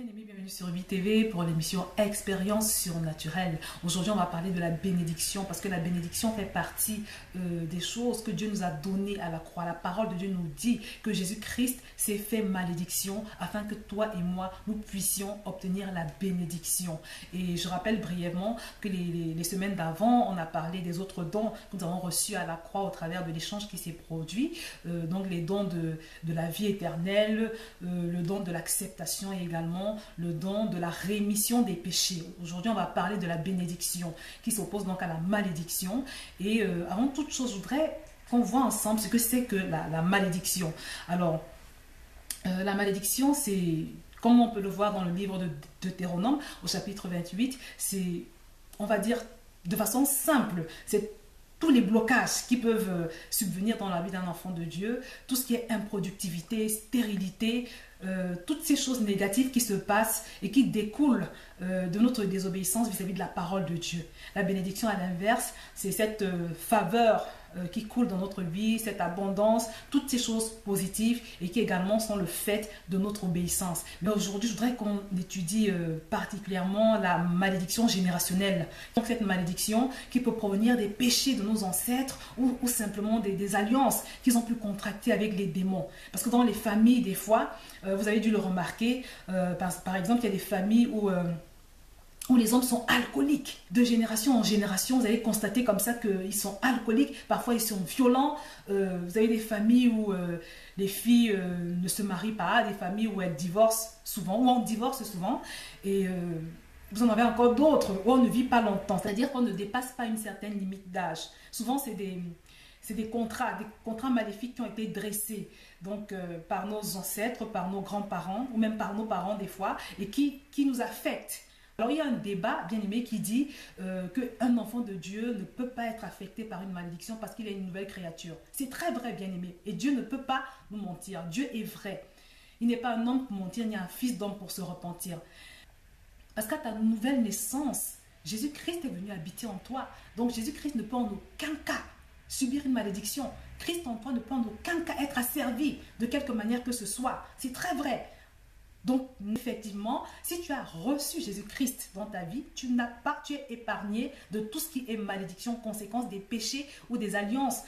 Bien-aimés, bienvenue sur VTV pour l'émission Expérience surnaturelle. Aujourd'hui, on va parler de la bénédiction parce que la bénédiction fait partie des choses que Dieu nous a données à la croix. La parole de Dieu nous dit que Jésus-Christ s'est fait malédiction afin que toi et moi, nous puissions obtenir la bénédiction. Et je rappelle brièvement que les semaines d'avant, on a parlé des autres dons que nous avons reçus à la croix au travers de l'échange qui s'est produit. Donc les dons de la vie éternelle, le don de l'acceptation et également le don de la rémission des péchés. Aujourd'hui, on va parler de la bénédiction qui s'oppose donc à la malédiction. Et avant toute chose, je voudrais qu'on voit ensemble ce que c'est que la malédiction. Alors, la malédiction, c'est, comme on peut le voir dans le livre de Deutéronome, au chapitre 28, c'est, on va dire, de façon simple, c'est tous les blocages qui peuvent subvenir dans la vie d'un enfant de Dieu, tout ce qui est improductivité, stérilité, toutes ces choses négatives qui se passent et qui découlent de notre désobéissance vis-à-vis de la parole de Dieu. La bénédiction, à l'inverse, c'est cette faveur qui coule dans notre vie, cette abondance, toutes ces choses positives et qui également sont le fait de notre obéissance. Mais aujourd'hui, je voudrais qu'on étudie particulièrement la malédiction générationnelle. Donc cette malédiction qui peut provenir des péchés de nos ancêtres ou simplement des alliances qu'ils ont pu contracter avec les démons. Parce que dans les familles, des fois, vous avez dû le remarquer, par exemple, il y a des familles où les hommes sont alcooliques. De génération en génération, vous allez constater comme ça qu'ils sont alcooliques. Parfois, ils sont violents. Vous avez des familles où les filles ne se marient pas, des familles où elles divorcent souvent, où on divorce souvent. Et vous en avez encore d'autres où on ne vit pas longtemps. C'est-à-dire qu'on ne dépasse pas une certaine limite d'âge. Souvent, c'est des contrats maléfiques qui ont été dressés donc, par nos ancêtres, par nos grands-parents, ou même par nos parents des fois, et qui nous affectent. Alors il y a un débat, bien aimé, qui dit qu'un enfant de Dieu ne peut pas être affecté par une malédiction parce qu'il est une nouvelle créature. C'est très vrai, bien aimé. Et Dieu ne peut pas nous mentir. Dieu est vrai. Il n'est pas un homme pour mentir, ni un fils d'homme pour se repentir. Parce qu'à ta nouvelle naissance, Jésus-Christ est venu habiter en toi. Donc Jésus-Christ ne peut en aucun cas subir une malédiction. Christ en toi ne peut en aucun cas être asservi de quelque manière que ce soit. C'est très vrai. Donc, effectivement, si tu as reçu Jésus-Christ dans ta vie, tu es épargné de tout ce qui est malédiction, conséquence des péchés ou des alliances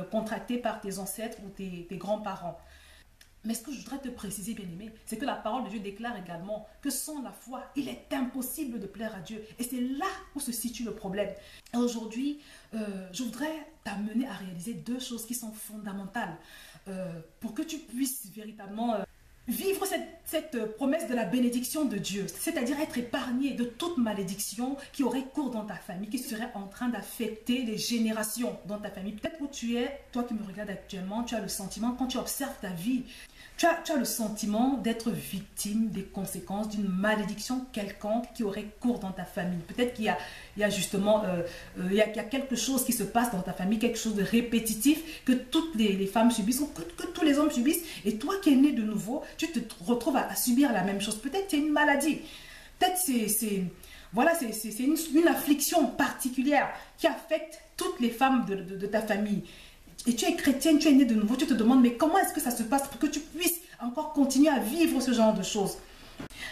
contractées par tes ancêtres ou tes grands-parents. Mais ce que je voudrais te préciser, bien-aimé, c'est que la parole de Dieu déclare également que sans la foi, il est impossible de plaire à Dieu. Et c'est là où se situe le problème. Et aujourd'hui, je voudrais t'amener à réaliser deux choses qui sont fondamentales pour que tu puisses véritablement vivre cette promesse de la bénédiction de Dieu, c'est-à-dire être épargné de toute malédiction qui aurait cours dans ta famille, qui serait en train d'affecter les générations dans ta famille. Peut-être où tu es, toi qui me regardes actuellement, tu as le sentiment, quand tu observes ta vie, tu as le sentiment d'être victime des conséquences d'une malédiction quelconque qui aurait cours dans ta famille. Peut-être qu'il y a justement il y a quelque chose qui se passe dans ta famille, quelque chose de répétitif que toutes les femmes subissent ou que tous les hommes subissent. Et toi qui es né de nouveau, tu te retrouves à subir la même chose. Peut-être c'est une maladie. Peut-être c'est une affliction particulière qui affecte toutes les femmes de ta famille. Et tu es chrétienne, tu es né de nouveau, tu te demandes, mais comment est-ce que ça se passe pour que tu puisses encore continuer à vivre ce genre de choses?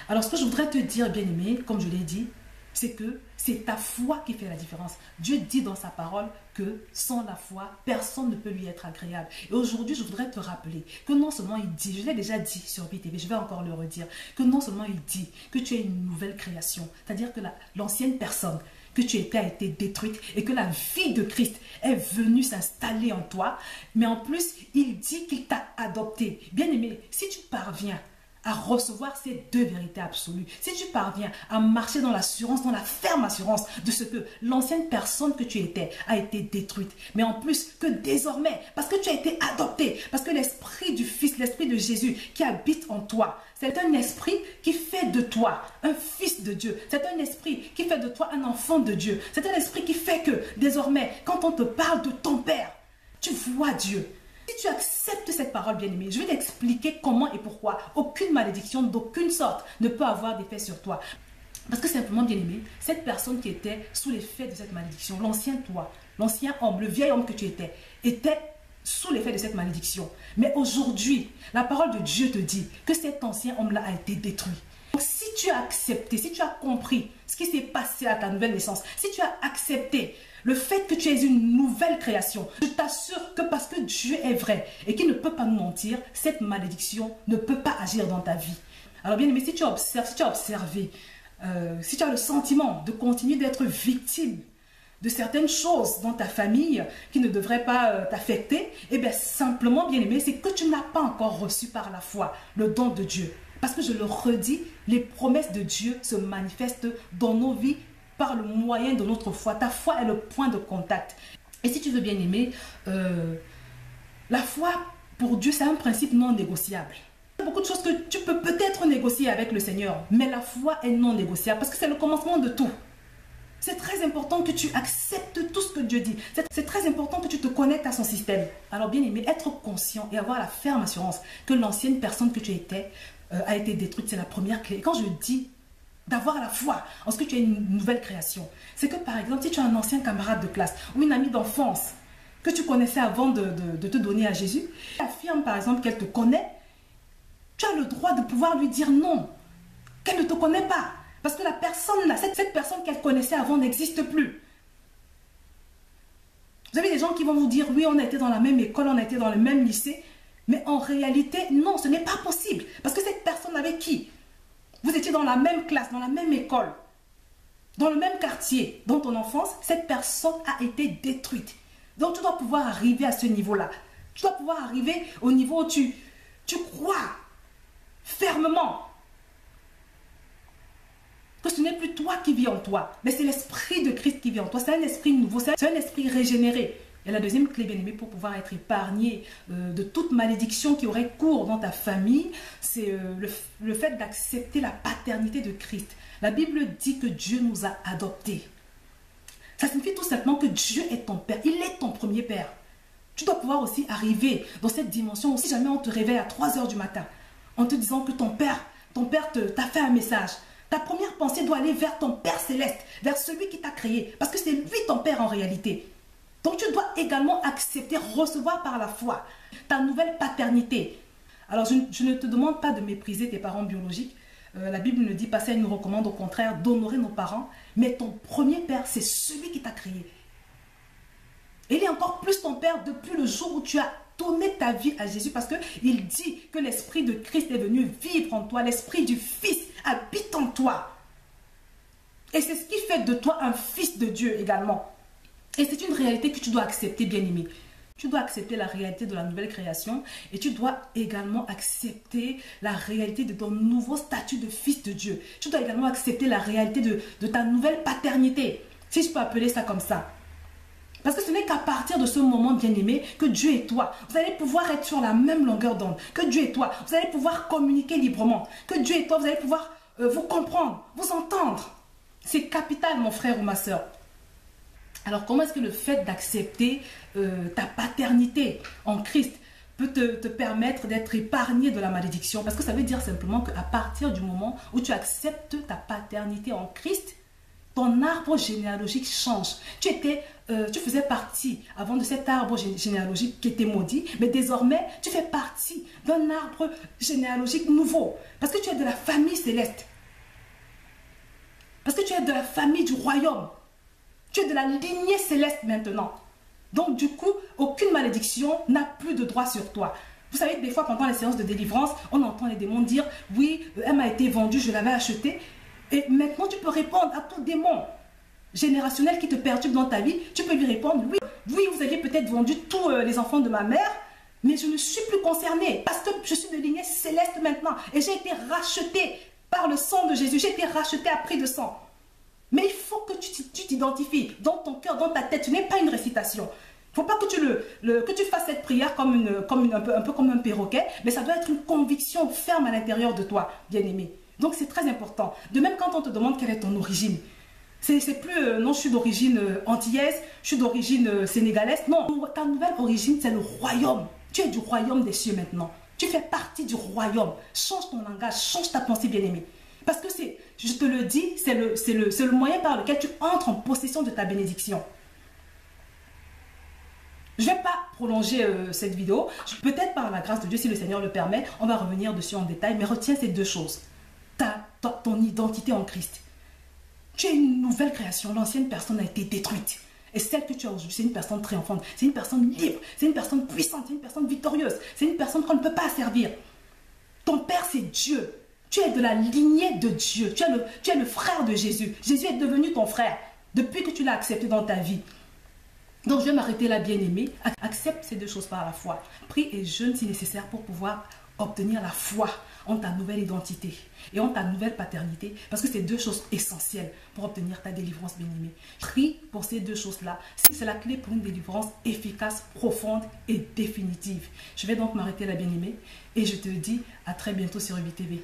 Alors, ce que je voudrais te dire, bien-aimé, comme je l'ai dit, c'est que c'est ta foi qui fait la différence. Dieu dit dans sa parole que sans la foi, personne ne peut lui être agréable. Et aujourd'hui, je voudrais te rappeler que non seulement il dit, je l'ai déjà dit sur VTV, je vais encore le redire, que non seulement il dit que tu es une nouvelle création, c'est-à-dire que l'ancienne personne que tu étais a été détruite et que la vie de Christ est venue s'installer en toi. Mais en plus, il dit qu'il t'a adopté. Bien-aimé, si tu parviens à recevoir ces deux vérités absolues, si tu parviens à marcher dans l'assurance, dans la ferme assurance de ce que l'ancienne personne que tu étais a été détruite, mais en plus que désormais, parce que tu as été adopté, parce que l'esprit du Fils, l'esprit de Jésus qui habite en toi, c'est un esprit qui fait de toi un fils de Dieu. C'est un esprit qui fait de toi un enfant de Dieu. C'est un esprit qui fait que désormais, quand on te parle de ton Père, tu vois Dieu. Si tu acceptes cette parole, bien-aimée, je vais t'expliquer comment et pourquoi aucune malédiction d'aucune sorte ne peut avoir d'effet sur toi. Parce que simplement, bien-aimé, cette personne qui était sous l'effet de cette malédiction, l'ancien toi, l'ancien homme, le vieil homme que tu étais sous l'effet de cette malédiction. Mais aujourd'hui, la parole de Dieu te dit que cet ancien homme-là a été détruit. Donc si tu as accepté, si tu as compris ce qui s'est passé à ta nouvelle naissance, si tu as accepté le fait que tu es une nouvelle création, je t'assure que parce que Dieu est vrai et qu'il ne peut pas nous mentir, cette malédiction ne peut pas agir dans ta vie. Alors bien aimé, si tu as observé, si tu as le sentiment de continuer d'être victime de certaines choses dans ta famille qui ne devraient pas t'affecter, eh bien simplement, bien aimé, c'est que tu n'as pas encore reçu par la foi le don de Dieu. Parce que je le redis, les promesses de Dieu se manifestent dans nos vies par le moyen de notre foi. Ta foi est le point de contact. Et si tu veux, bien aimé, la foi pour Dieu, c'est un principe non négociable. Il y a beaucoup de choses que tu peux peut-être négocier avec le Seigneur, mais la foi est non négociable parce que c'est le commencement de tout. C'est très important que tu acceptes tout ce que Dieu dit. C'est très important que tu te connectes à son système. Alors bien aimé, être conscient et avoir la ferme assurance que l'ancienne personne que tu étais a été détruite, c'est la première clé. Et quand je dis d'avoir la foi en ce que tu es une nouvelle création, c'est que par exemple, si tu as un ancien camarade de classe ou une amie d'enfance que tu connaissais avant de te donner à Jésus, elle affirme par exemple qu'elle te connaît, tu as le droit de pouvoir lui dire non, qu'elle ne te connaît pas. Parce que la personne là, cette personne qu'elle connaissait avant n'existe plus. Vous avez des gens qui vont vous dire, oui, on a été dans la même école, on a été dans le même lycée. Mais en réalité, non, ce n'est pas possible. Parce que cette personne avec qui vous étiez dans la même classe, dans la même école, dans le même quartier, dans ton enfance, cette personne a été détruite. Donc tu dois pouvoir arriver à ce niveau-là. Tu dois pouvoir arriver au niveau où tu crois fermement que ce n'est plus toi qui vis en toi, mais c'est l'esprit de Christ qui vit en toi. C'est un esprit nouveau, c'est un esprit régénéré. Et la deuxième clé, bien aimé, pour pouvoir être épargné de toute malédiction qui aurait cours dans ta famille, c'est le fait d'accepter la paternité de Christ. La Bible dit que Dieu nous a adoptés. Ça signifie tout simplement que Dieu est ton Père. Il est ton premier Père. Tu dois pouvoir aussi arriver dans cette dimension. Si jamais on te réveille à 3 h du matin en te disant que ton Père t'a fait un message, ta première pensée doit aller vers ton Père céleste, vers celui qui t'a créé, parce que c'est lui ton Père en réalité. Donc tu dois également accepter, recevoir par la foi ta nouvelle paternité. Alors je ne te demande pas de mépriser tes parents biologiques. La Bible ne dit pas ça, elle nous recommande au contraire d'honorer nos parents. Mais ton premier Père, c'est celui qui t'a créé. Et il est encore plus ton Père depuis le jour où tu as donné ta vie à Jésus, parce qu'il dit que l'Esprit de Christ est venu vivre en toi, l'Esprit du Fils habite en toi. Et c'est ce qui fait de toi un fils de Dieu également. Et c'est une réalité que tu dois accepter, bien-aimé. Tu dois accepter la réalité de la nouvelle création et tu dois également accepter la réalité de ton nouveau statut de fils de Dieu. Tu dois également accepter la réalité de ta nouvelle paternité, si je peux appeler ça comme ça. Parce que ce n'est qu'à partir de ce moment, bien-aimé, que Dieu et toi, vous allez pouvoir être sur la même longueur d'onde. Que Dieu et toi, vous allez pouvoir communiquer librement. Que Dieu et toi, vous allez pouvoir vous comprendre, vous entendre. C'est capital, mon frère ou ma soeur. Alors, comment est-ce que le fait d'accepter ta paternité en Christ peut te permettre d'être épargné de la malédiction? Parce que ça veut dire simplement qu'à partir du moment où tu acceptes ta paternité en Christ, ton arbre généalogique change. Tu faisais partie avant de cet arbre généalogique qui était maudit, mais désormais, tu fais partie d'un arbre généalogique nouveau. Parce que tu es de la famille céleste. Parce que tu es de la famille du royaume. Tu es de la lignée céleste maintenant. Donc du coup, aucune malédiction n'a plus de droit sur toi. Vous savez que des fois, pendant les séances de délivrance, on entend les démons dire « Oui, elle m'a été vendue, je l'avais achetée. » Et maintenant, tu peux répondre à tout démon générationnel qui te perturbe dans ta vie. Tu peux lui répondre « Oui, vous aviez peut-être vendu tous les enfants de ma mère, mais je ne suis plus concernée parce que je suis de lignée céleste maintenant. Et j'ai été rachetée par le sang de Jésus. J'ai été rachetée à prix de sang. » Mais il faut que tu t'identifies dans ton cœur, dans ta tête. Ce n'est pas une récitation. Il ne faut pas que tu fasses cette prière un peu comme un perroquet, mais ça doit être une conviction ferme à l'intérieur de toi, bien-aimé. Donc c'est très important. De même, quand on te demande quelle est ton origine, c'est plus non, je suis d'origine antillaise, je suis d'origine sénégalaise. Non, ta nouvelle origine, c'est le royaume. Tu es du royaume des cieux maintenant. Tu fais partie du royaume. Change ton langage, change ta pensée, bien-aimé. Parce que je te le dis, c'est le moyen par lequel tu entres en possession de ta bénédiction. Je ne vais pas prolonger cette vidéo. Peut-être par la grâce de Dieu, si le Seigneur le permet, on va revenir dessus en détail. Mais retiens ces deux choses. Ta ton identité en Christ. Tu es une nouvelle création. L'ancienne personne a été détruite. Et celle que tu as aujourd'hui, c'est une personne triomphante. C'est une personne libre. C'est une personne puissante. C'est une personne victorieuse. C'est une personne qu'on ne peut pas servir. Ton Père, c'est Dieu. Tu es de la lignée de Dieu. Tu es le frère de Jésus. Jésus est devenu ton frère depuis que tu l'as accepté dans ta vie. Donc, je vais m'arrêter là, bien-aimé. Accepte ces deux choses par la foi. Prie et jeûne si nécessaire pour pouvoir obtenir la foi en ta nouvelle identité et en ta nouvelle paternité, parce que c'est deux choses essentielles pour obtenir ta délivrance, bien-aimé. Prie pour ces deux choses-là. C'est la clé pour une délivrance efficace, profonde et définitive. Je vais donc m'arrêter là, bien-aimé, et je te dis à très bientôt sur UBTV.